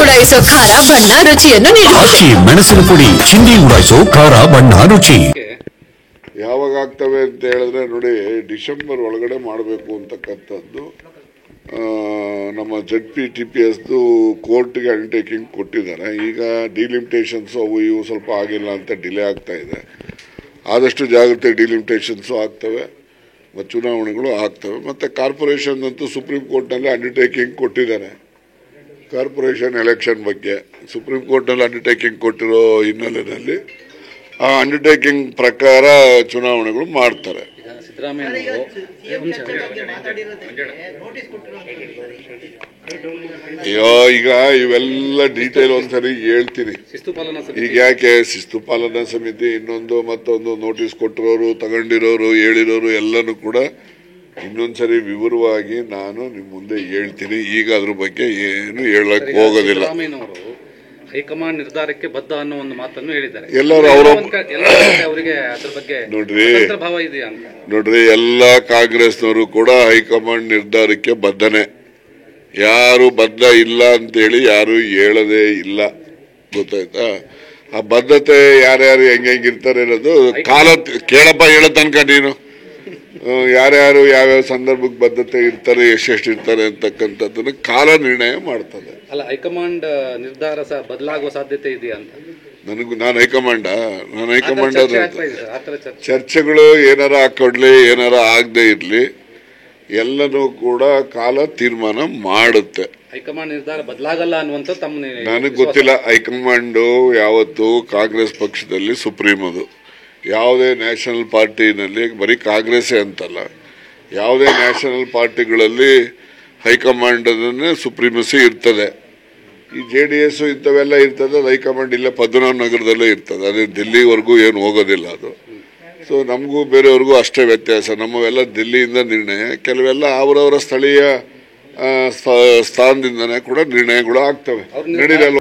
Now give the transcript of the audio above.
ಉಡಾಯಿಸೋ ಖಾರ ಬಣ್ಣ ರುಚಿಯನ್ನು ನೀಡುತ್ತೆ. ಮೆಣಸಿನ ಪುಡಿ ಚಿಂದಿ ಉಡಾಯಿಸೋ ಖಾರ ಬಣ್ಣ ರುಚಿ. ಯಾವಾಗ ಆಗ್ತವೆ ಅಂತ ಹೇಳಿದ್ರೆ ನೋಡಿ, ಡಿಸೆಂಬರ್ ಒಳಗಡೆ ಮಾಡಬೇಕು ಅಂತಕ್ಕಂಥದ್ದು ನಮ್ಮ ZPTPS ಕೋರ್ಟ್ಗೆ ಅಂಡರ್ಟೇಕಿಂಗ್ ಕೊಟ್ಟಿದ್ದಾರೆ. ಈಗ ಡಿಲಿಮಿಟೇಷನ್ಸ್ ಅವು ಇವು ಸ್ವಲ್ಪ ಆಗಿಲ್ಲ ಅಂತ ಡಿಲೇ ಆಗ್ತಾ ಇದೆ. ಆದಷ್ಟು ಜಾಗ್ರತೆ ಡಿಲಿಮಿಟೇಷನ್ಸು ಆಗ್ತವೆ ಮತ್ತು ಚುನಾವಣೆಗಳು ಆಗ್ತವೆ. ಮತ್ತು ಕಾರ್ಪೊರೇಷನ್ ಅಂತೂ ಸುಪ್ರೀಂ ಕೋರ್ಟ್ನಲ್ಲಿ ಅಂಡರ್ಟೇಕಿಂಗ್ ಕೊಟ್ಟಿದ್ದಾರೆ. ಕಾರ್ಪೊರೇಷನ್ ಎಲೆಕ್ಷನ್ ಬಗ್ಗೆ ಸುಪ್ರೀಂ ಕೋರ್ಟ್ನಲ್ಲಿ ಅಂಡರ್ಟೇಕಿಂಗ್ ಕೊಟ್ಟಿರೋ ಹಿನ್ನೆಲೆಯಲ್ಲಿ ಆ ಅಂಡರ್ಟೇಕಿಂಗ್ ಪ್ರಕಾರ ಚುನಾವಣೆಗಳು ಮಾಡ್ತಾರೆ. ಅಯ್ಯೋ, ಈಗ ಇವೆಲ್ಲ ಡೀಟೇಲ್ ಒಂದ್ಸರಿ ಹೇಳ್ತೀನಿ. ಈಗ ಯಾಕೆ ಶಿಸ್ತು ಪಾಲನಾ ಸಮಿತಿ ಇನ್ನೊಂದು ಮತ್ತೊಂದು ನೋಟಿಸ್ ಕೊಟ್ಟಿರೋರು, ತಗೊಂಡಿರೋರು, ಹೇಳಿರೋರು ಎಲ್ಲನೂ ಕೂಡ ಇನ್ನೊಂದ್ಸರಿ ವಿವರವಾಗಿ ನಾನು ನಿಮ್ಮ ಮುಂದೆ ಹೇಳ್ತೀನಿ. ಈಗ ಅದ್ರ ಬಗ್ಗೆ ಏನು ಹೇಳಕ್ ಹೋಗೋದಿಲ್ಲ. ಹೈಕಮಾಂಡ್ ನಿರ್ಧಾರಕ್ಕೆ ಬದ್ಧ ಅನ್ನೋ ಒಂದು ಮಾತನ್ನು ಹೇಳಿದ್ದಾರೆ. ಎಲ್ಲರೂ ಅವರಿಗೆ ಅದ್ರ ಬಗ್ಗೆ ನೋಡ್ರಿ, ಎಲ್ಲ ಕಾಂಗ್ರೆಸ್ನವರು ಕೂಡ ಹೈಕಮಾಂಡ್ ನಿರ್ಧಾರಕ್ಕೆ ಬದ್ಧನೆ. ಯಾರು ಬದ್ಧ ಇಲ್ಲ ಅಂತೇಳಿ ಯಾರು ಹೇಳದೇ ಇಲ್ಲ. ಗೊತ್ತಾಯ್ತಾ? ಆ ಬದ್ಧತೆ ಯಾರ್ಯಾರು ಹೆಂಗಿರ್ತಾರೆ ಅನ್ನೋದು ಕಾಲ ಕೇಳಪ್ಪ, ಹೇಳೋ ತನಕ ನೀನು ಯಾರ್ಯಾರು ಯಾವ್ಯಾವ ಸಂದರ್ಭಕ್ಕೆ ಬದ್ಧತೆ ಇರ್ತಾರೆ, ಎಷ್ಟೆಷ್ಟು ಇರ್ತಾರೆ ಅಂತಕ್ಕಂಥದ್ದನ್ನು ಕಾಲ ನಿರ್ಣಯ ಮಾಡ್ತದೆ. ಅಲ್ಲ, ಹೈಕಮಾಂಡ್ ನಿರ್ಧಾರ ಬದಲಾಗುವ ಸಾಧ್ಯತೆ ಇದೆಯಾ ಅಂತ ನಾನು ಹೈಕಮಾಂಡ್ ಚರ್ಚೆಗಳು ಏನಾರ ಹಾಕೊಡ್ಲಿ, ಏನಾರ ಆಗದೆ ಇರ್ಲಿ, ಎಲ್ಲನೂ ಕೂಡ ಕಾಲ ತೀರ್ಮಾನ ಮಾಡುತ್ತೆ. ಹೈಕಮಾಂಡ್ ನಿರ್ಧಾರ ಬದಲಾಗಲ್ಲ ಅನ್ನುವಂತ ನನಗೆ ಗೊತ್ತಿಲ್ಲ. ಹೈಕಮಾಂಡ್ ಯಾವತ್ತು ಕಾಂಗ್ರೆಸ್ ಪಕ್ಷದಲ್ಲಿ ಸುಪ್ರೀಂ. ಅದು ಯಾವುದೇ ನ್ಯಾಷನಲ್ ಪಾರ್ಟಿನಲ್ಲಿ, ಬರೀ ಕಾಂಗ್ರೆಸ್ಸೇ ಅಂತಲ್ಲ, ಯಾವುದೇ ನ್ಯಾಷನಲ್ ಪಾರ್ಟಿಗಳಲ್ಲಿ ಹೈಕಮಾಂಡ್ ಸುಪ್ರೀಮಸಿ ಇರ್ತದೆ. ಈ JDS ಇಂಥವೆಲ್ಲ ಇರ್ತದೆ, ಅದು ಹೈಕಮಾಂಡ್ ಇಲ್ಲೇ ಪದ್ಮನಾಭ ನಗರದಲ್ಲೇ ಇರ್ತದೆ. ಅದೇ ದಿಲ್ಲಿವರೆಗೂ ಏನು ಹೋಗೋದಿಲ್ಲ ಅದು. ಸೊ ನಮಗೂ ಬೇರೆಯವ್ರಿಗೂ ಅಷ್ಟೇ ವ್ಯತ್ಯಾಸ. ನಮ್ಮವೆಲ್ಲ ದಿಲ್ಲಿಯಿಂದ ನಿರ್ಣಯ, ಕೆಲವೆಲ್ಲ ಅವರವರ ಸ್ಥಳೀಯ ಸ್ಥಾನದಿಂದನೇ ಕೂಡ ನಿರ್ಣಯಗಳು ಆಗ್ತವೆ. ನಡೀರಲ್ವ.